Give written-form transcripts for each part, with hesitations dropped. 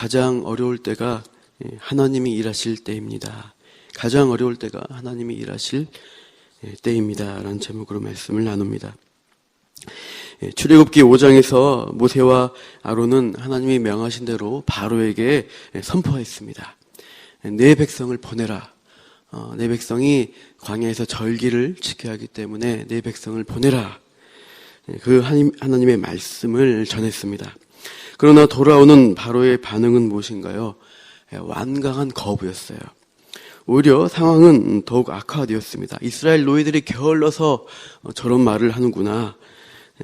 가장 어려울 때가 하나님이 일하실 때입니다. 가장 어려울 때가 하나님이 일하실 때입니다. 라는 제목으로 말씀을 나눕니다. 출애굽기 5장에서 모세와 아론은 하나님이 명하신 대로 바로에게 선포했습니다. 내 백성을 보내라. 내 백성이 광야에서 절기를 지켜야 하기 때문에 내 백성을 보내라. 그 하나님의 말씀을 전했습니다. 그러나 돌아오는 바로의 반응은 무엇인가요? 완강한 거부였어요. 오히려 상황은 더욱 악화되었습니다. 이스라엘 노예들이 게을러서 저런 말을 하는구나.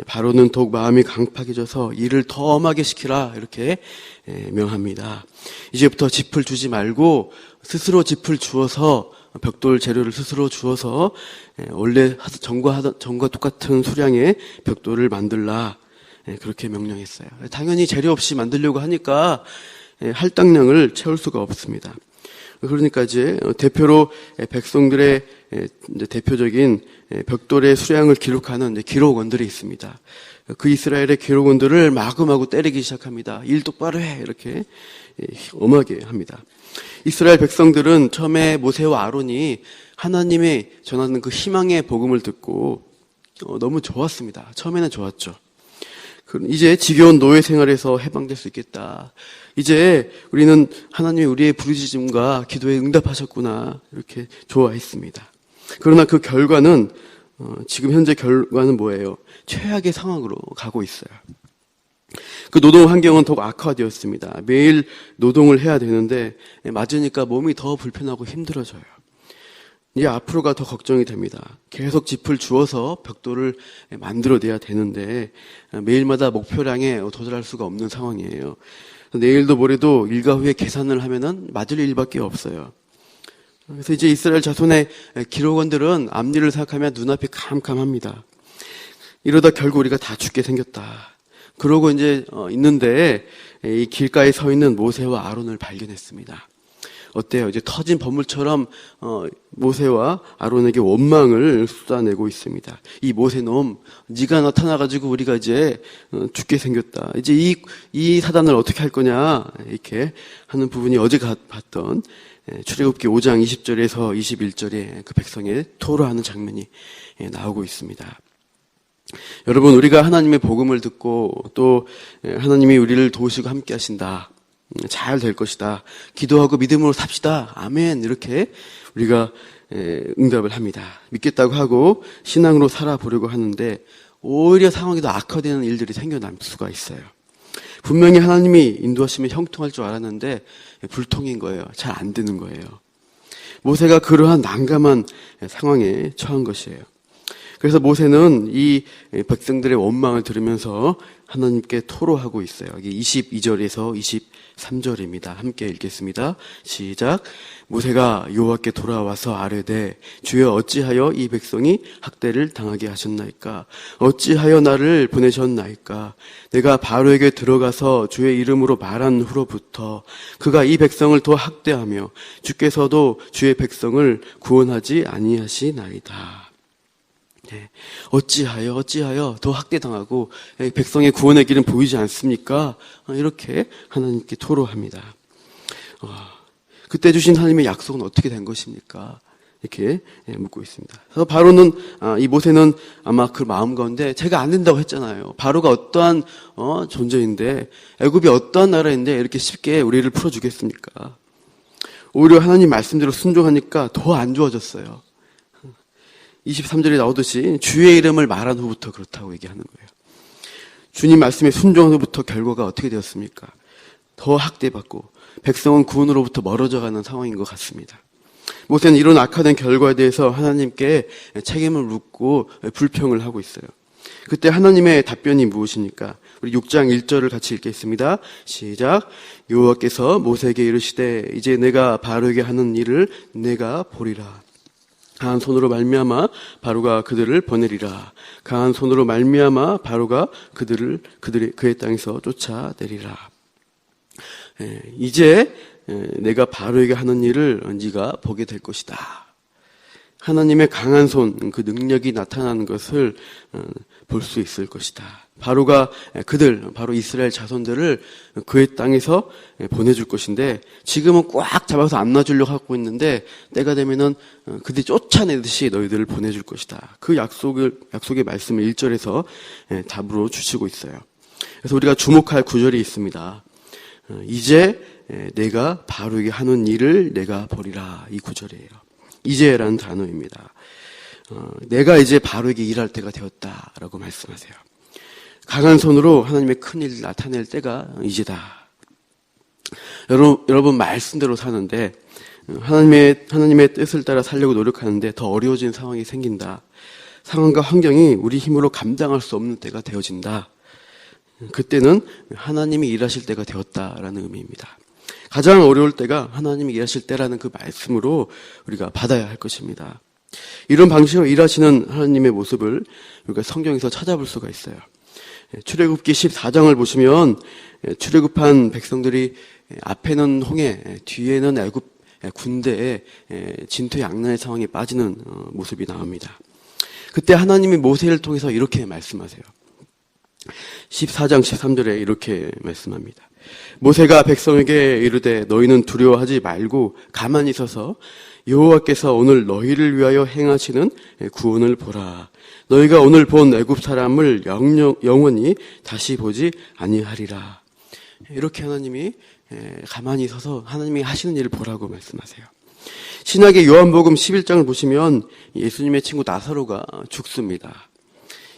바로는 더욱 마음이 강팍해져서 일을 더 엄하게 시키라 이렇게 명합니다. 이제부터 짚을 주지 말고 스스로 짚을 주어서 벽돌 재료를 스스로 주어서 원래 전과 똑같은 수량의 벽돌을 만들라 그렇게 명령했어요. 당연히 재료 없이 만들려고 하니까 할당량을 채울 수가 없습니다. 그러니까 이제 대표로 백성들의 대표적인 벽돌의 수량을 기록하는 기록원들이 있습니다. 그 이스라엘의 기록원들을 마구마구 때리기 시작합니다. 일 똑바로 해 이렇게 엄하게 합니다. 이스라엘 백성들은 처음에 모세와 아론이 하나님의 전하는 그 희망의 복음을 듣고 너무 좋았습니다. 처음에는 좋았죠. 이제 지겨운 노예 생활에서 해방될 수 있겠다. 이제 우리는 하나님이 우리의 부르짖음과 기도에 응답하셨구나 이렇게 좋아했습니다. 그러나 그 결과는 지금 현재 결과는 뭐예요? 최악의 상황으로 가고 있어요. 그 노동 환경은 더욱 악화되었습니다. 매일 노동을 해야 되는데 맞으니까 몸이 더 불편하고 힘들어져요. 이제 앞으로가 더 걱정이 됩니다. 계속 짚을 주어서 벽돌을 만들어내야 되는데 매일마다 목표량에 도달할 수가 없는 상황이에요. 내일도 모레도 일과 후에 계산을 하면은 맞을 일밖에 없어요. 그래서 이제 이스라엘 자손의 기록원들은 앞일을 생각하면 눈앞이 캄캄합니다. 이러다 결국 우리가 다 죽게 생겼다. 그러고 이제 있는데 이 길가에 서 있는 모세와 아론을 발견했습니다. 어때요? 이제 터진 버물처럼 모세와 아론에게 원망을 쏟아내고 있습니다. 이 모세놈, 네가 나타나가지고 우리가 이제 죽게 생겼다. 이제 이 사단을 어떻게 할 거냐 이렇게 하는 부분이 어제 봤던 출애굽기 5장 20절에서 21절에 그 백성의 토로하는 장면이 나오고 있습니다. 여러분, 우리가 하나님의 복음을 듣고 또 하나님이 우리를 도우시고 함께 하신다. 잘 될 것이다. 기도하고 믿음으로 삽시다. 아멘. 이렇게 우리가 응답을 합니다. 믿겠다고 하고 신앙으로 살아보려고 하는데 오히려 상황이 더 악화되는 일들이 생겨날 수가 있어요. 분명히 하나님이 인도하시면 형통할 줄 알았는데 불통인 거예요. 잘 안 되는 거예요. 모세가 그러한 난감한 상황에 처한 것이에요. 그래서 모세는 이 백성들의 원망을 들으면서 하나님께 토로하고 있어요. 이게 22절에서 23절입니다. 함께 읽겠습니다. 시작. 모세가 여호와께 돌아와서 아뢰되 주여 어찌하여 이 백성이 학대를 당하게 하셨나이까? 어찌하여 나를 보내셨나이까? 내가 바로에게 들어가서 주의 이름으로 말한 후로부터 그가 이 백성을 더 학대하며 주께서도 주의 백성을 구원하지 아니하시나이다. 어찌하여 더 학대당하고 백성의 구원의 길은 보이지 않습니까? 이렇게 하나님께 토로합니다. 그때 주신 하나님의 약속은 어떻게 된 것입니까? 이렇게 묻고 있습니다. 그래서 바로는 이 모세는 아마 그 마음 가운데 제가 안 된다고 했잖아요. 바로가 어떠한 존재인데 애굽이 어떠한 나라인데 이렇게 쉽게 우리를 풀어주겠습니까? 오히려 하나님 말씀대로 순종하니까 더 안 좋아졌어요. 23절에 나오듯이 주의 이름을 말한 후부터 그렇다고 얘기하는 거예요. 주님 말씀에 순종한 후부터 결과가 어떻게 되었습니까? 더 학대받고 백성은 구원으로부터 멀어져가는 상황인 것 같습니다. 모세는 이런 악화된 결과에 대해서 하나님께 책임을 묻고 불평을 하고 있어요. 그때 하나님의 답변이 무엇입니까? 우리 6장 1절을 같이 읽겠습니다. 시작. 여호와께서 모세에게 이르시되 이제 내가 바로에게 하는 일을 내가 보리라. 강한 손으로 말미암아 바로가 그들을 보내리라. 강한 손으로 말미암아 바로가 그의 땅에서 쫓아내리라. 이제 내가 바로에게 하는 일을 네가 보게 될 것이다. 하나님의 강한 손, 그 능력이 나타나는 것을 볼 수 있을 것이다. 바로가 바로 이스라엘 자손들을 그의 땅에서 보내줄 것인데, 지금은 꽉 잡아서 안 놔주려고 하고 있는데, 때가 되면은 그들이 쫓아내듯이 너희들을 보내줄 것이다. 그 약속의 말씀을 1절에서 답으로 주시고 있어요. 그래서 우리가 주목할 구절이 있습니다. 이제 내가 바로에게 하는 일을 내가 보리라. 이 구절이에요. 이제라는 단어입니다. 내가 이제 바로에게 일할 때가 되었다라고 말씀하세요. 강한 손으로 하나님의 큰 일을 나타낼 때가 이제다. 여러분 말씀대로 사는데, 하나님의 뜻을 따라 살려고 노력하는데 더 어려워진 상황이 생긴다. 상황과 환경이 우리 힘으로 감당할 수 없는 때가 되어진다. 그때는 하나님이 일하실 때가 되었다라는 의미입니다. 가장 어려울 때가 하나님이 일하실 때라는 그 말씀으로 우리가 받아야 할 것입니다. 이런 방식으로 일하시는 하나님의 모습을 우리가 성경에서 찾아볼 수가 있어요. 출애굽기 14장을 보시면 출애굽한 백성들이 앞에는 홍해, 뒤에는 애굽 군대의 진퇴양난의 상황에 빠지는 모습이 나옵니다. 그때 하나님이 모세를 통해서 이렇게 말씀하세요. 14장 13절에 이렇게 말씀합니다. 모세가 백성에게 이르되 너희는 두려워하지 말고 가만히 서서 여호와께서 오늘 너희를 위하여 행하시는 구원을 보라. 너희가 오늘 본 애굽 사람을 영원히 다시 보지 아니하리라. 이렇게 하나님이 가만히 서서 하나님이 하시는 일을 보라고 말씀하세요. 신약의 요한복음 11장을 보시면 예수님의 친구 나사로가 죽습니다.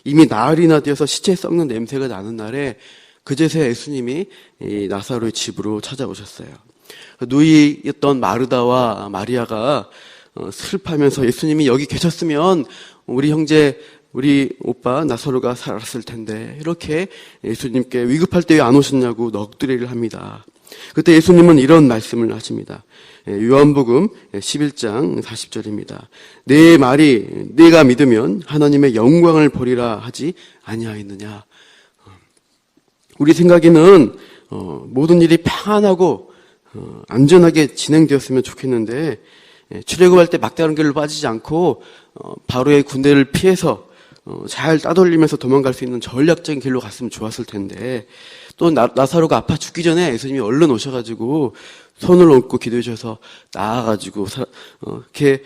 이미 나흘이나 되어서 시체 썩는 냄새가 나는 날에 그제서야 예수님이 이 나사로의 집으로 찾아오셨어요. 누이였던 마르다와 마리아가 슬퍼하면서 예수님이 여기 계셨으면 우리 형제, 우리 오빠 나사로가 살았을 텐데, 이렇게 예수님께 위급할 때 왜 안 오셨냐고 넋두리를 합니다. 그때 예수님은 이런 말씀을 하십니다. 요한복음 11장 40절입니다. 내 말이 네가 믿으면 하나님의 영광을 보리라 하지 아니하였느냐. 우리 생각에는 모든 일이 평안하고 안전하게 진행되었으면 좋겠는데, 출애굽할 때 막다른 길로 빠지지 않고 바로의 군대를 피해서 잘 따돌리면서 도망갈 수 있는 전략적인 길로 갔으면 좋았을 텐데, 또 나사로가 아파 죽기 전에 예수님이 얼른 오셔가지고 손을 얹고 기도해 주셔서 나아가지고 이렇게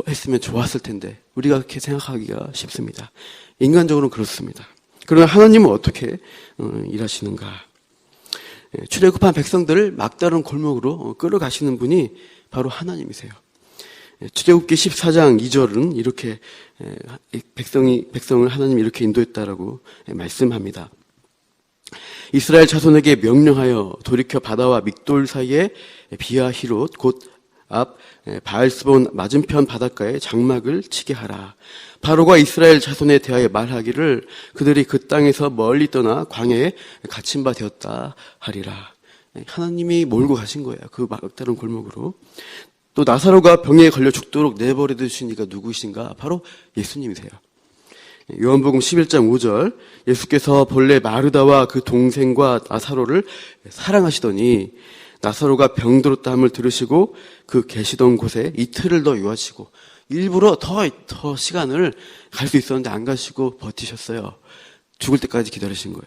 했으면 좋았을 텐데, 우리가 그렇게 생각하기가 쉽습니다. 인간적으로는 그렇습니다. 그러나 하나님은 어떻게 일하시는가? 출애굽한 백성들을 막다른 골목으로 끌어가시는 분이 바로 하나님이세요. 출애굽기 14장 2절은 이렇게 백성을 하나님이 이렇게 인도했다라고 말씀합니다. 이스라엘 자손에게 명령하여 돌이켜 바다와 믹돌 사이에 비아히롯 곧 앞 바알스본 맞은편 바닷가에 장막을 치게 하라. 바로가 이스라엘 자손에 대하여 말하기를 그들이 그 땅에서 멀리 떠나 광야에 갇힌 바 되었다 하리라. 하나님이 몰고 가신 거예요. 그 막다른 골목으로. 또 나사로가 병에 걸려 죽도록 내버려 두신 이가 누구이신가? 바로 예수님이세요. 요한복음 11장 5절, 예수께서 본래 마르다와 그 동생과 나사로를 사랑하시더니 나사로가 병들었다함을 들으시고 그 계시던 곳에 이틀을 더 유하시고, 일부러 더 시간을 갈 수 있었는데 안 가시고 버티셨어요. 죽을 때까지 기다리신 거예요.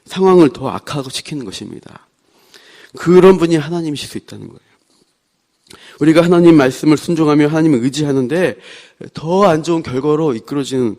상황을 더 악화하고 시키는 것입니다. 그런 분이 하나님이실 수 있다는 거예요. 우리가 하나님 말씀을 순종하며 하나님을 의지하는데 더 안 좋은 결과로 이끌어지는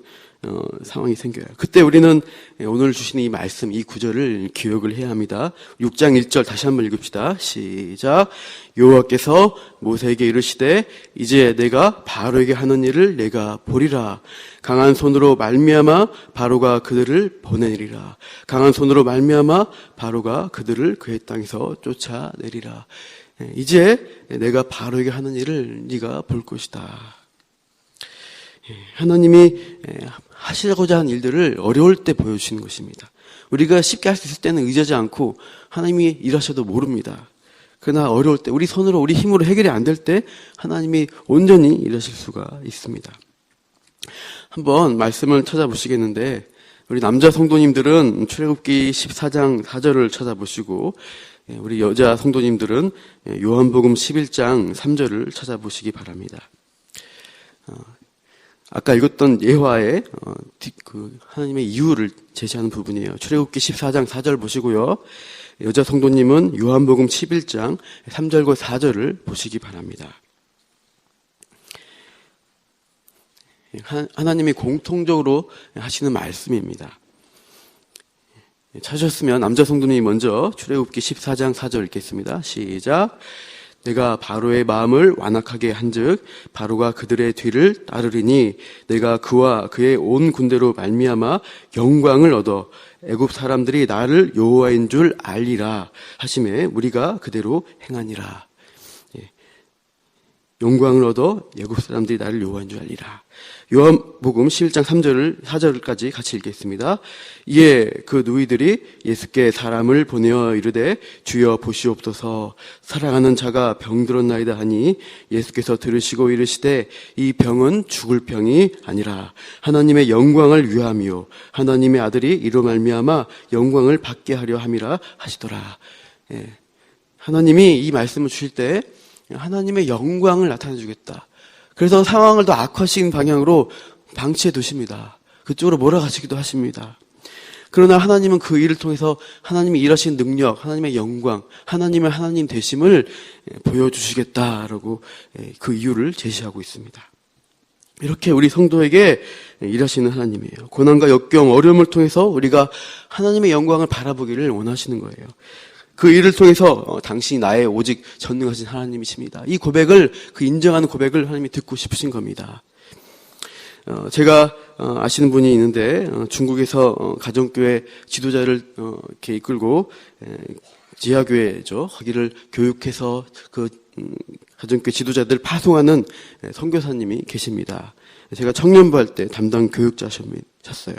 상황이 생겨요. 그때 우리는 오늘 주시는 이 말씀, 이 구절을 기억을 해야 합니다. 6장 1절 다시 한번 읽읍시다. 시작. 여호와께서 모세에게 이르시되 이제 내가 바로에게 하는 일을 내가 보리라. 강한 손으로 말미암아 바로가 그들을 보내리라. 강한 손으로 말미암아 바로가 그들을 그의 땅에서 쫓아내리라. 이제 내가 바로에게 하는 일을 네가 볼 것이다. 하나님이 하시고자 하는 일들을 어려울 때 보여주시는 것입니다. 우리가 쉽게 할 수 있을 때는 의지하지 않고 하나님이 일하셔도 모릅니다. 그러나 어려울 때, 우리 손으로 우리 힘으로 해결이 안 될 때 하나님이 온전히 일하실 수가 있습니다. 한번 말씀을 찾아보시겠는데, 우리 남자 성도님들은 출애굽기 14장 4절을 찾아보시고, 우리 여자 성도님들은 요한복음 11장 3절을 찾아보시기 바랍니다. 아까 읽었던 예화의 그 하나님의 이유를 제시하는 부분이에요. 출애굽기 14장 4절 보시고요. 여자 성도님은 요한복음 11장 3절과 4절을 보시기 바랍니다. 하나님이 공통적으로 하시는 말씀입니다. 찾으셨으면 남자 성도님이 먼저 출애굽기 14장 4절 읽겠습니다. 시작. 내가 바로의 마음을 완악하게 한즉 바로가 그들의 뒤를 따르리니 내가 그와 그의 온 군대로 말미암아 영광을 얻어 애굽 사람들이 나를 여호와인 줄 알리라 하심에 우리가 그대로 행하니라. 영광을 얻어 애굽 사람들이 나를 여호와인 줄 알리라. 요한복음 11장 3절 4절까지 같이 읽겠습니다. 이에 그 누이들이 예수께 사람을 보내어 이르되 주여 보시옵소서 사랑하는 자가 병들었나이다 하니 예수께서 들으시고 이르시되 이 병은 죽을 병이 아니라 하나님의 영광을 위함이요 하나님의 아들이 이로 말미암아 영광을 받게 하려 함이라 하시더라. 하나님이 이 말씀을 주실 때 하나님의 영광을 나타내 주겠다. 그래서 상황을 더 악화시킨 방향으로 방치해 두십니다. 그쪽으로 몰아가시기도 하십니다. 그러나 하나님은 그 일을 통해서 하나님이 일하신 능력, 하나님의 영광, 하나님의 하나님 되심을 보여주시겠다라고 그 이유를 제시하고 있습니다. 이렇게 우리 성도에게 일하시는 하나님이에요. 고난과 역경, 어려움을 통해서 우리가 하나님의 영광을 바라보기를 원하시는 거예요. 그 일을 통해서 당신이 나의 오직 전능하신 하나님이십니다. 이 고백을, 그 인정하는 고백을 하나님이 듣고 싶으신 겁니다. 제가 아시는 분이 있는데 중국에서 가정교회 지도자를 이렇게 이끌고 지하교회죠. 거기를 교육해서 그 가정교회 지도자들 파송하는 선교사님이 계십니다. 제가 청년부 할 때 담당 교육자셨어요.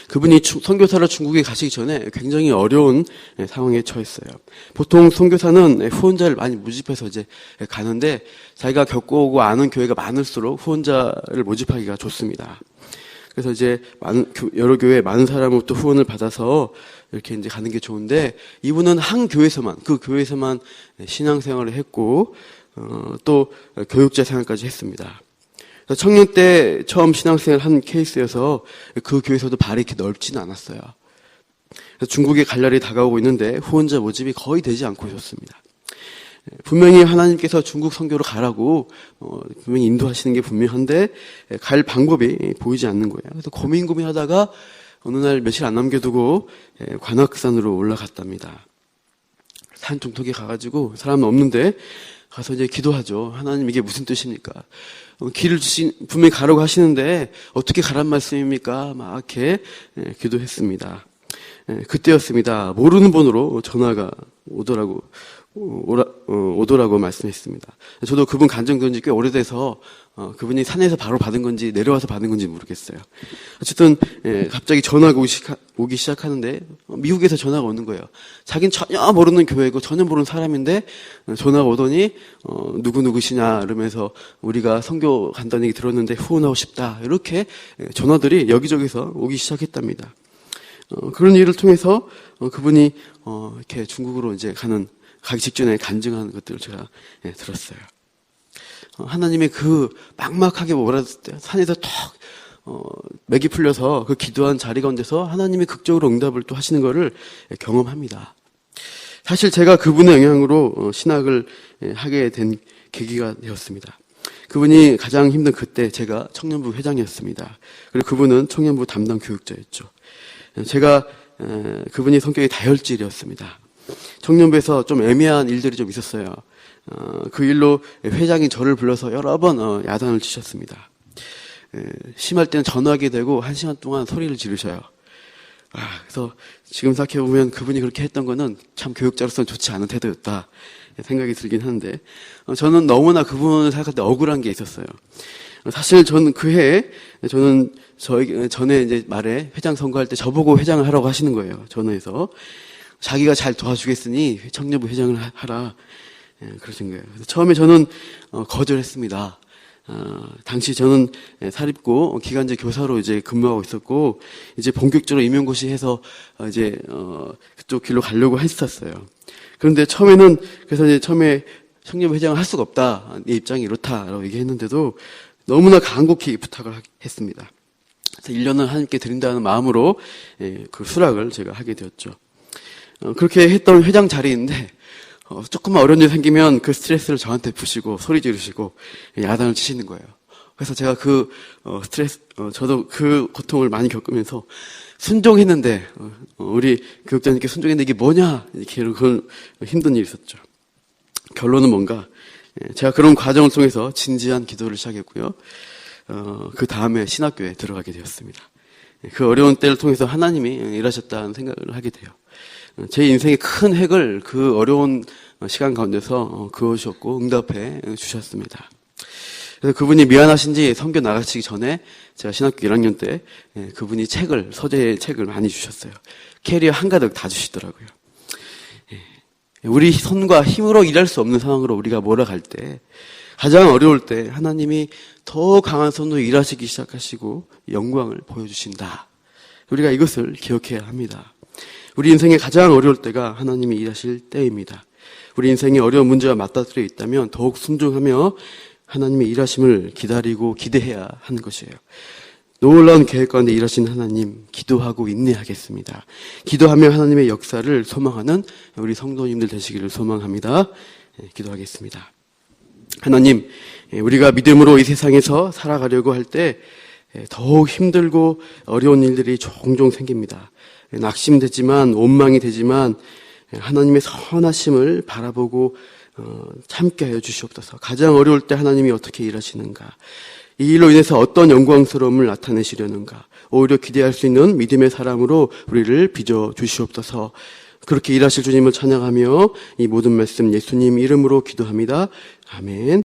그분이 선교사로 중국에 가시기 전에 굉장히 어려운 상황에 처했어요. 보통 선교사는 후원자를 많이 모집해서 이제 가는데 자기가 겪어오고 아는 교회가 많을수록 후원자를 모집하기가 좋습니다. 그래서 이제 여러 교회 많은 사람으로부터 후원을 받아서 이렇게 이제 가는 게 좋은데 이분은 한 교회에서만 그 교회에서만 신앙생활을 했고 또 교육자 생활까지 했습니다. 청년 때 처음 신앙생활 한 케이스여서 그 교회에서도 발이 이렇게 넓지는 않았어요. 그래서 중국에 갈 날이 다가오고 있는데 후원자 모집이 거의 되지 않고 있었습니다. 분명히 하나님께서 중국 선교로 가라고 분명히 인도하시는 게 분명한데 갈 방법이 보이지 않는 거예요. 그래서 고민하다가 어느 날 며칠 안 남겨두고 관악산으로 올라갔답니다. 산 중턱에 가가지고 사람은 없는데 가서 이제 기도하죠. 하나님 이게 무슨 뜻입니까? 길을 분명히 가라고 하시는데 어떻게 가란 말씀입니까? 막 이렇게 기도했습니다. 그때였습니다. 모르는 번호로 전화가 오더라고 말씀했습니다. 저도 그분 간증 들은 지 꽤 오래돼서 그분이 산에서 바로 받은 건지 내려와서 받은 건지 모르겠어요. 어쨌든 갑자기 전화가 오기 시작하는데 미국에서 전화가 오는 거예요. 자기는 전혀 모르는 교회고 전혀 모르는 사람인데 전화가 오더니 누구시냐 이러면서 우리가 선교 간다는 얘기 들었는데 후원하고 싶다 이렇게 전화들이 여기저기서 오기 시작했답니다. 그런 일을 통해서 그분이 이렇게 중국으로 이제 가기 직전에 간증하는 것들을 제가 들었어요. 하나님의 그 막막하게 몰아들 때 산에서 턱 맥이 풀려서 그 기도한 자리 가운데서 하나님이 극적으로 응답을 또 하시는 것을 경험합니다. 사실 제가 그분의 영향으로 신학을 하게 된 계기가 되었습니다. 그분이 가장 힘든 그때 제가 청년부 회장이었습니다. 그리고 그분은 청년부 담당 교육자였죠. 제가 그분이 성격이 다혈질이었습니다. 청년부에서 좀 애매한 일들이 좀 있었어요. 그 일로 회장이 저를 불러서 여러 번 야단을 치셨습니다. 심할 때는 전화하게 되고 1시간 동안 소리를 지르셔요. 그래서 지금 생각해보면 그분이 그렇게 했던 거는 참 교육자로서는 좋지 않은 태도였다 생각이 들긴 하는데 저는 너무나 그분을 생각할 때 억울한 게 있었어요. 사실 저는 그 해에 전에 이제 말에 회장 선거할 때 저보고 회장을 하라고 하시는 거예요. 전화해서. 자기가 잘 도와주겠으니 청년부 회장을 하라. 그러신 거예요. 그래서 처음에 저는 거절했습니다. 당시 저는 사립고 기간제 교사로 이제 근무하고 있었고 이제 본격적으로 임용고시 해서 이제 그쪽 길로 가려고 했었어요. 그런데 처음에 청년부 회장을 할 수가 없다. 내 입장이 이렇다라고 얘기했는데도 너무나 간곡히 부탁을 했습니다. 그래서 1년을 하나님께 드린다는 마음으로 그 수락을 제가 하게 되었죠. 그렇게 했던 회장 자리인데 조금만 어려운 일 생기면 그 스트레스를 저한테 푸시고 소리 지르시고 야단을 치시는 거예요. 그래서 제가 저도 그 고통을 많이 겪으면서 순종했는데 우리 교육자님께 순종했는데 이게 뭐냐 이렇게 그런 힘든 일이 있었죠. 결론은 뭔가 제가 그런 과정을 통해서 진지한 기도를 시작했고요. 그 다음에 신학교에 들어가게 되었습니다. 그 어려운 때를 통해서 하나님이 일하셨다는 생각을 하게 돼요. 제 인생의 큰 획을 그 어려운 시간 가운데서 그으셨고 응답해 주셨습니다. 그래서 그분이 미안하신지 선교 나가시기 전에 제가 신학교 1학년 때 그분이 서재 책을 많이 주셨어요. 캐리어 한가득 다 주시더라고요. 우리 손과 힘으로 일할 수 없는 상황으로 우리가 몰아갈 때, 가장 어려울 때 하나님이 더 강한 손으로 일하시기 시작하시고 영광을 보여주신다. 우리가 이것을 기억해야 합니다. 우리 인생의 가장 어려울 때가 하나님이 일하실 때입니다. 우리 인생에 어려운 문제와 맞닥뜨려 있다면 더욱 순종하며 하나님의 일하심을 기다리고 기대해야 하는 것이에요. 놀라운 계획 가운데 일하신 하나님, 기도하고 인내하겠습니다. 기도하며 하나님의 역사를 소망하는 우리 성도님들 되시기를 소망합니다. 기도하겠습니다. 하나님, 우리가 믿음으로 이 세상에서 살아가려고 할 때 더욱 힘들고 어려운 일들이 종종 생깁니다. 낙심되지만, 원망이 되지만 하나님의 선하심을 바라보고 참게 하여 주시옵소서. 가장 어려울 때 하나님이 어떻게 일하시는가, 이 일로 인해서 어떤 영광스러움을 나타내시려는가, 오히려 기대할 수 있는 믿음의 사람으로 우리를 빚어 주시옵소서. 그렇게 일하실 주님을 찬양하며 이 모든 말씀 예수님 이름으로 기도합니다. 아멘.